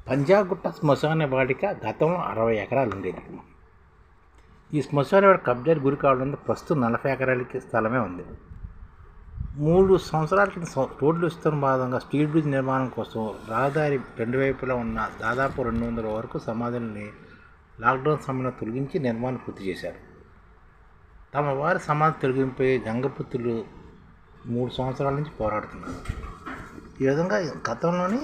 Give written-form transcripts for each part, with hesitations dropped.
పంజాగుట్ట శ్మశాన వాటిక గతంలో 60 ఎకరాలు ఉండేది. ఈ శ్మశాన వాటిక కబ్జాకి గురి కావడంతో ప్రస్తుతం 40 ఎకరాలకి స్థలమే ఉంది. 3 సంవత్సరాల క్రితం రోడ్లు విస్తరణ భాగంగా స్ట్రీట్ బ్రిడ్జ్ నిర్మాణం కోసం రహదారి రెండు వైపులా ఉన్న దాదాపు 200 వరకు సమాధుల్ని లాక్డౌన్ సమయంలో తొలగించి నిర్మాణం పూర్తి చేశారు. తమ వారి సమాధి తొలగింపై గంగపుత్రులు 3 సంవత్సరాల నుంచి పోరాడుతున్నారు. ఈ విధంగా గతంలోని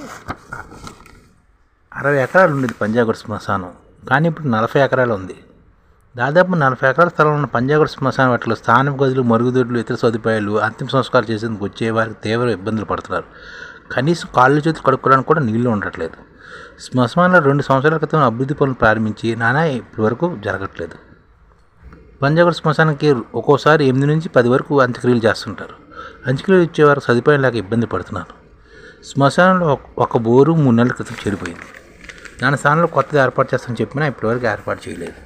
60 ఎకరాలు ఉండేది పంజాగుట్ట శ్మశానం, కానీ ఇప్పుడు 40 ఎకరాలు ఉంది. దాదాపు 40 ఎకరాల స్థలంలో ఉన్న పంజాగుట్ట శ్మశానం వాటిలో స్థానిక గదులు, మరుగుదొడ్లు, ఇతర సదుపాయాలు అంతిమ సంస్కారం చేసేందుకు వచ్చే వారికి తీవ్ర ఇబ్బందులు పడుతున్నారు. కనీసం కాళ్ళు చేతులు కడుక్కోవడానికి కూడా నీళ్లు ఉండట్లేదు. శ్మశానంలో 2 సంవత్సరాల క్రితం అభివృద్ధి పనులు ప్రారంభించి ఇప్పటి వరకు జరగట్లేదు. పంజాగుట్ట శ్మశానానికి ఒక్కోసారి 8 నుంచి 10 వరకు అంత్యక్రియలు చేస్తుంటారు. అంత్యక్రియలు ఇచ్చేవారు సదుపాయం లేక ఇబ్బంది పడుతున్నారు. శ్మశానంలో ఒక బోరు 3 నెలల క్రితం చెడిపోయింది. దాని స్థానంలో కొత్తది ఏర్పాటు చేస్తామని చెప్పినా ఇప్పటివరకు ఏర్పాటు చేయలేదు.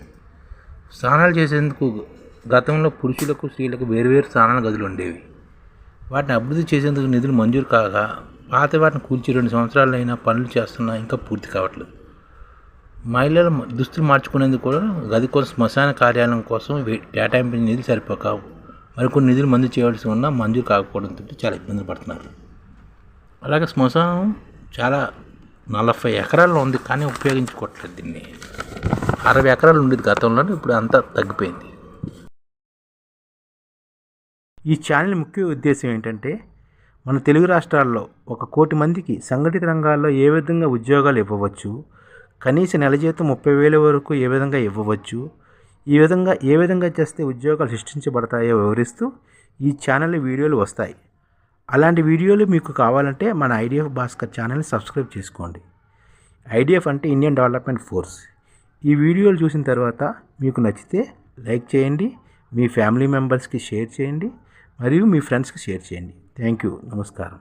స్నానాలు చేసేందుకు గతంలో పురుషులకు, స్త్రీలకు వేరువేరు స్నానాల గదులు ఉండేవి. వాటిని అభివృద్ధి చేసేందుకు నిధులు మంజూరు కాగా పాత వాటిని కూల్చి 2 సంవత్సరాలైనా పనులు చేస్తున్నా ఇంకా పూర్తి కావట్లేదు. మహిళలు దుస్తులు మార్చుకునేందుకు కూడా గది కోసం శ్మశాన కార్యాలయం కోసం కేటాయించిన నిధులు సరిపోకావు. మరికొన్ని నిధులు మంజూరు చేయవలసి ఉన్నా మంజూరు కాకపోవడంతో చాలా ఇబ్బందులు పడుతున్నారు. అలాగే శ్మశానం చాలా 40 ఎకరాల్లో ఉంది, కానీ ఉపయోగించుకోవట్లేదు. దీన్ని 60 ఎకరాలు ఉండేది గతంలో, ఇప్పుడు అంతా తగ్గిపోయింది. ఈ ఛానల్ ముఖ్య ఉద్దేశం ఏంటంటే, మన తెలుగు రాష్ట్రాల్లో 1 కోటి మందికి సంఘటిత రంగాల్లో ఏ విధంగా ఉద్యోగాలు ఇవ్వవచ్చు, కనీస నెల జీతం 30,000 వరకు ఏ విధంగా ఇవ్వవచ్చు, ఏ విధంగా చేస్తే ఉద్యోగాలు సృష్టించబడతాయో వివరిస్తూ ఈ ఛానల్ వీడియోలు వస్తాయి. అలాంటి వీడియోలు మీకు కావాలంటే మన ఐడిఎఫ్ భాస్కర్ ఛానల్ని సబ్స్క్రైబ్ చేసుకోండి. ఐడిఎఫ్ అంటే ఇండియన్ డెవలప్మెంట్ ఫోర్స్. ఈ వీడియోలు చూసిన తర్వాత మీకు నచ్చితే లైక్ చేయండి, మీ ఫ్యామిలీ మెంబర్స్కి షేర్ చేయండి, మరియు మీ ఫ్రెండ్స్కి షేర్ చేయండి. Thank you. నమస్కారం.